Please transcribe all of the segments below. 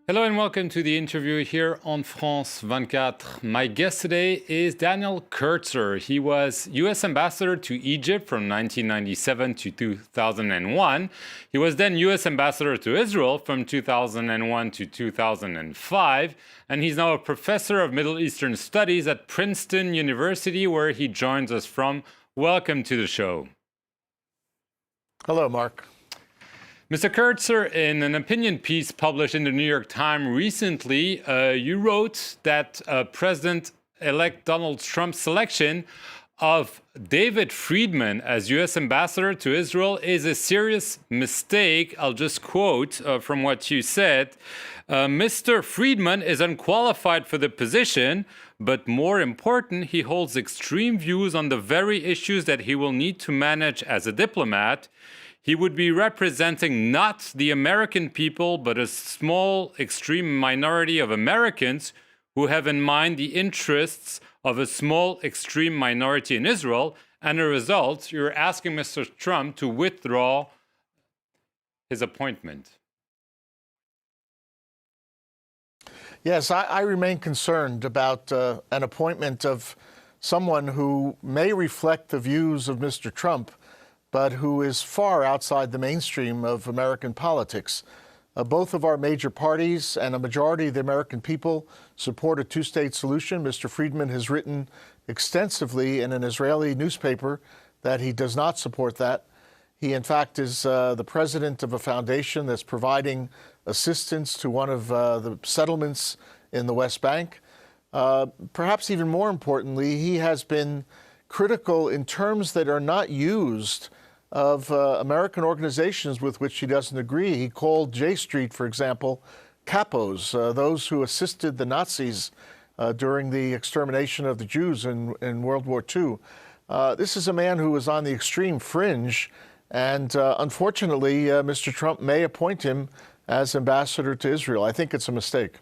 Hello and welcome to the interview here on France 24. My guest today is Daniel Kurtzer. He was U.S. ambassador to Egypt from 1997 to 2001. He was then U.S. ambassador to Israel from 2001 to 2005. And he's now a professor of Middle Eastern Studies at Princeton University, where he joins us from. Welcome to the show. Hello, Mark. Mr. Kurtzer, in an opinion piece published in the New York Times recently, you wrote that President-elect Donald Trump's selection of David Friedman as U.S. ambassador to Israel is a serious mistake. I'll just quote from what you said. Mr. Friedman is unqualified for the position, but more important, he holds extreme views on the very issues that he will need to manage as a diplomat. He would be representing not the American people, but a small, extreme minority of Americans who have in mind the interests of a small, extreme minority in Israel. And as a result, you're asking Mr. Trump to withdraw his appointment. Yes, I remain concerned about an appointment of someone who may reflect the views of Mr. Trump, but who is far outside the mainstream of American politics. Both of our major parties and a majority of the American people support a two-state solution. Mr. Friedman has written extensively in an Israeli newspaper that he does not support that. He, in fact, is the president of a foundation that's providing assistance to one of the settlements in the West Bank. Perhaps even more importantly, he has been critical in terms that are not used of American organizations with which he doesn't agree. He called J Street, for example, capos, those who assisted the Nazis during the extermination of the Jews in World War II. This is a man who was on the extreme fringe, and unfortunately, Mr. Trump may appoint him as ambassador to Israel. I think it's a mistake.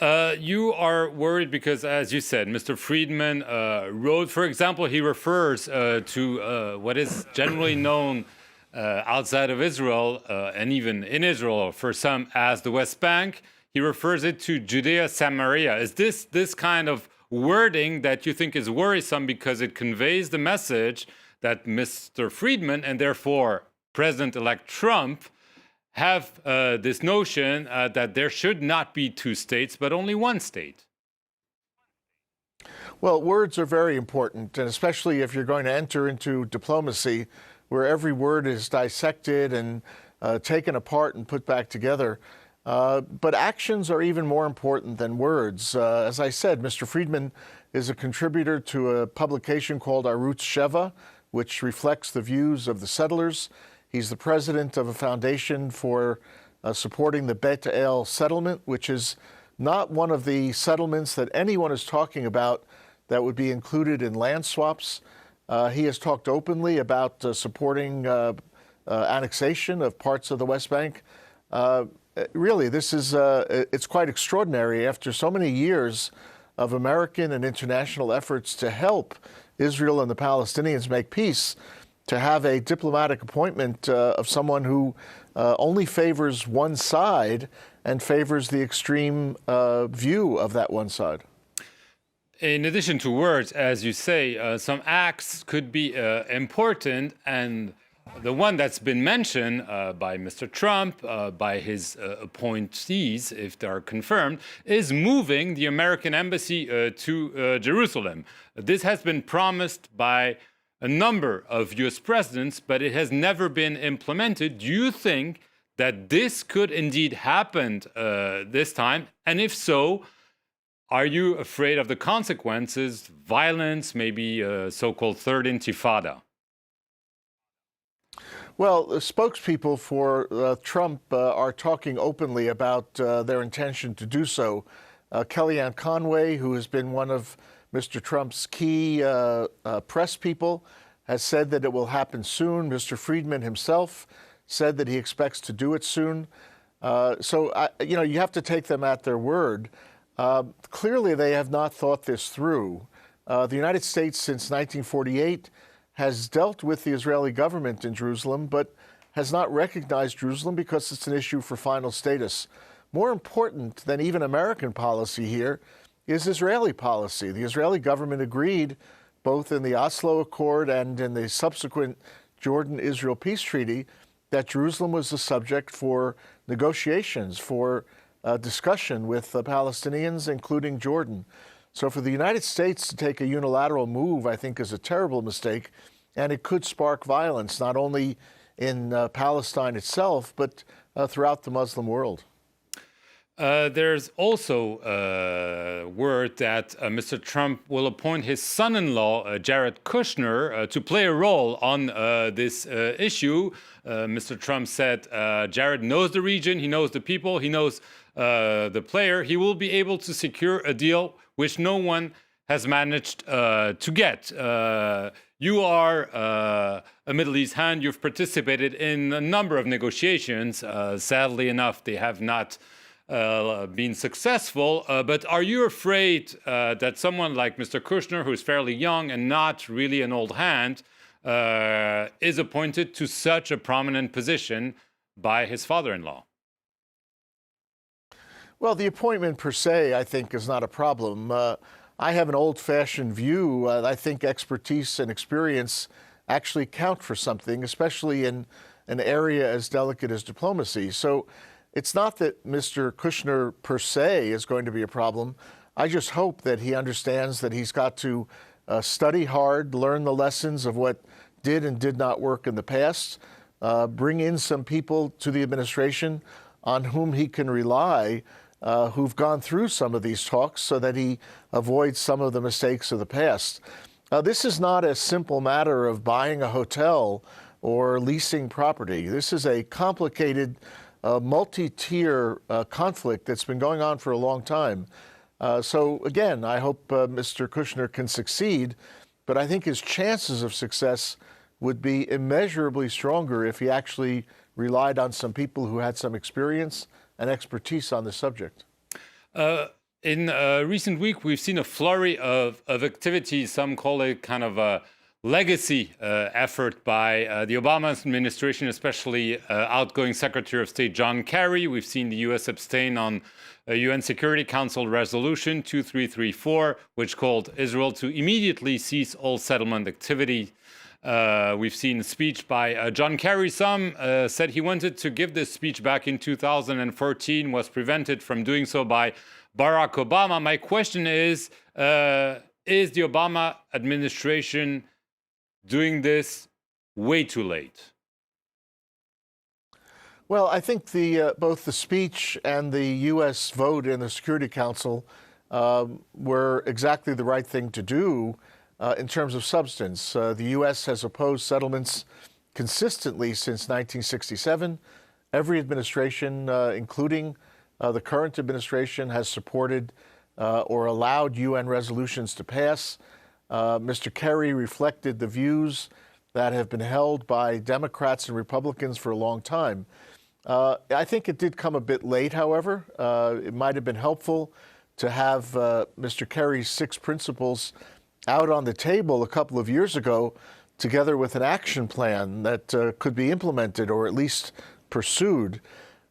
You are worried because, as you said, Mr. Friedman wrote, for example, he refers to what is generally known outside of Israel and even in Israel for some as the West Bank. He refers it to Judea, Samaria. Is this kind of wording that you think is worrisome because it conveys the message that Mr. Friedman and therefore President-elect Trump have this notion that there should not be two states, but only one state? Well, words are very important, and especially if you're going to enter into diplomacy where every word is dissected and taken apart and put back together. But actions are even more important than words. As I said, Mr. Friedman is a contributor to a publication called Arutz Sheva, which reflects the views of the settlers. He's the president of a foundation for supporting the Bet El settlement, which is not one of the settlements that anyone is talking about that would be included in land swaps. He has talked openly about supporting annexation of parts of the West Bank. Really, this is it's quite extraordinary after so many years of American and international efforts to help Israel and the Palestinians make peace, to have a diplomatic appointment of someone who only favors one side and favors the extreme view of that one side. In addition to words, as you say, some acts could be important, and the one that's been mentioned by Mr. Trump, by his appointees, if they are confirmed, is moving the American embassy to Jerusalem. This has been promised by a number of U.S. presidents, but it has never been implemented. Do you think that this could indeed happen this time? And if so, are you afraid of the consequences, violence, maybe a so-called third intifada? Well, the spokespeople for Trump are talking openly about their intention to do so. Kellyanne Conway, who has been one of Mr. Trump's key press people, has said that it will happen soon. Mr. Friedman himself said that he expects to do it soon. You have to take them at their word. Clearly, they have not thought this through. The United States, since 1948, has dealt with the Israeli government in Jerusalem, but has not recognized Jerusalem because it's an issue for final status. more important than even American policy here is Israeli policy. The Israeli government agreed, both in the Oslo Accord and in the subsequent Jordan-Israel peace treaty, that Jerusalem was the subject for negotiations, for discussion with the Palestinians, including Jordan. So for the United States to take a unilateral move, I think, is a terrible mistake, and it could spark violence, not only in Palestine itself, but throughout the Muslim world. There's also word that Mr. Trump will appoint his son-in-law, Jared Kushner, to play a role on this issue. Mr. Trump said Jared knows the region, he knows the people, he knows the player. He will be able to secure a deal which no one has managed to get. You are a Middle East hand. You've participated in a number of negotiations. Sadly enough, they have not been successful. But are you afraid that someone like Mr. Kushner, who's fairly young and not really an old hand, is appointed to such a prominent position by his father-in-law? Well, the appointment per se, I think, is not a problem. I have an old-fashioned view. I think expertise and experience actually count for something, especially in an area as delicate as diplomacy. So it's not that Mr. Kushner per se is going to be a problem. I just hope that he understands that he's got to study hard, learn the lessons of what did and did not work in the past, bring in some people to the administration on whom he can rely, who've gone through some of these talks, so that he avoids some of the mistakes of the past. This is not a simple matter of buying a hotel or leasing property. This is a complicated, multi-tier conflict that's been going on for a long time. So again, I hope Mr. Kushner can succeed, but I think his chances of success would be immeasurably stronger if he actually relied on some people who had some experience and expertise on the subject. In recent week, we've seen a flurry of activities. Some call it kind of a legacy effort by the Obama administration, especially outgoing Secretary of State John Kerry. We've seen the U.S. abstain on a UN Security Council resolution 2334, which called Israel to immediately cease all settlement activity. We've seen a speech by John Kerry. Some said he wanted to give this speech back in 2014, was prevented from doing so by Barack Obama. My question is the Obama administration doing this way too late? Well, I think both the speech and the U.S. vote in the Security Council were exactly the right thing to do. In terms of substance, the U.S. has opposed settlements consistently since 1967. Every administration, including the current administration, has supported or allowed UN resolutions to pass. Mr. Kerry reflected the views that have been held by Democrats and Republicans for a long time. I think it did come a bit late, however. It might have been helpful to have Mr. Kerry's 6 principles out on the table a couple of years ago, together with an action plan that could be implemented or at least pursued.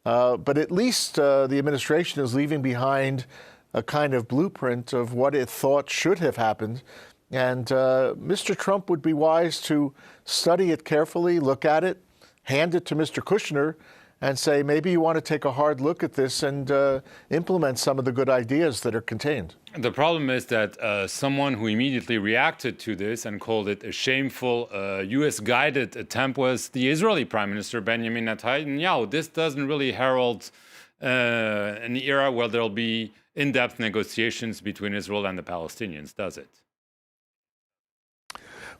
But at least the administration is leaving behind a kind of blueprint of what it thought should have happened. And Mr. Trump would be wise to study it carefully, look at it, hand it to Mr. Kushner, and say, maybe you want to take a hard look at this and implement some of the good ideas that are contained. The problem is that someone who immediately reacted to this and called it a shameful U.S.-guided attempt was the Israeli Prime Minister Benjamin Netanyahu. This doesn't really herald an era where there'll be in-depth negotiations between Israel and the Palestinians, does it?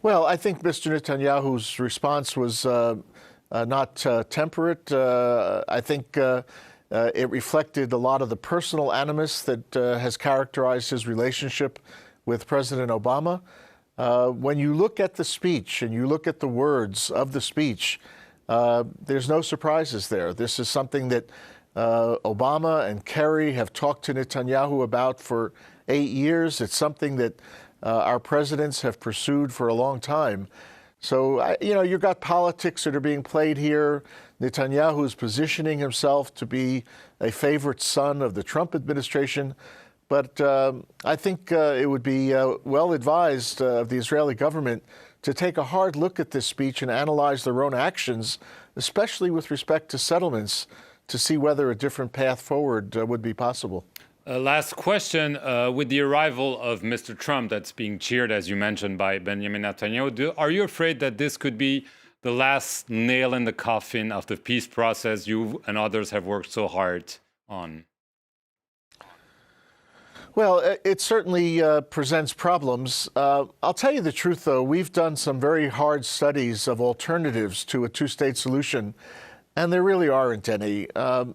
Well, I think Mr. Netanyahu's response was not temperate. I think it reflected a lot of the personal animus that has characterized his relationship with President Obama. When you look at the speech and you look at the words of the speech, there's no surprises there. This is something that Obama and Kerry have talked to Netanyahu about for 8 years. It's something that our presidents have pursued for a long time. So, you've got politics that are being played here. Netanyahu is positioning himself to be a favorite son of the Trump administration. But I think it would be well advised of the Israeli government to take a hard look at this speech and analyze their own actions, especially with respect to settlements, to see whether a different path forward would be possible. Last question. With the arrival of Mr. Trump that's being cheered, as you mentioned, by Benjamin Netanyahu, are you afraid that this could be the last nail in the coffin of the peace process you and others have worked so hard on? Well, it certainly presents problems. I'll tell you the truth, though. We've done some very hard studies of alternatives to a two-state solution, and there really aren't any.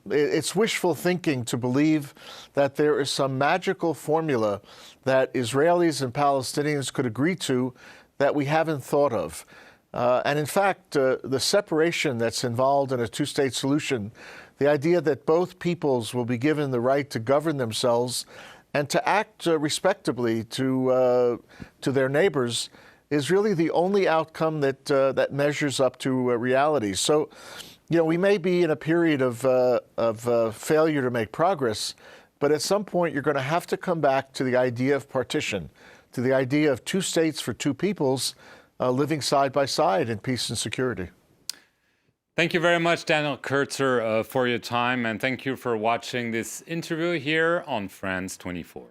It's wishful thinking to believe that there is some magical formula that Israelis and Palestinians could agree to that we haven't thought of. And in fact, the separation that's involved in a two-state solution, the idea that both peoples will be given the right to govern themselves and to act respectably to their neighbors, is really the only outcome that measures up to reality. So, we may be in a period of failure to make progress, but at some point you're going to have to come back to the idea of partition, to the idea of two states for two peoples living side by side in peace and security. Thank you very much, Daniel Kurtzer, for your time, and thank you for watching this interview here on France 24.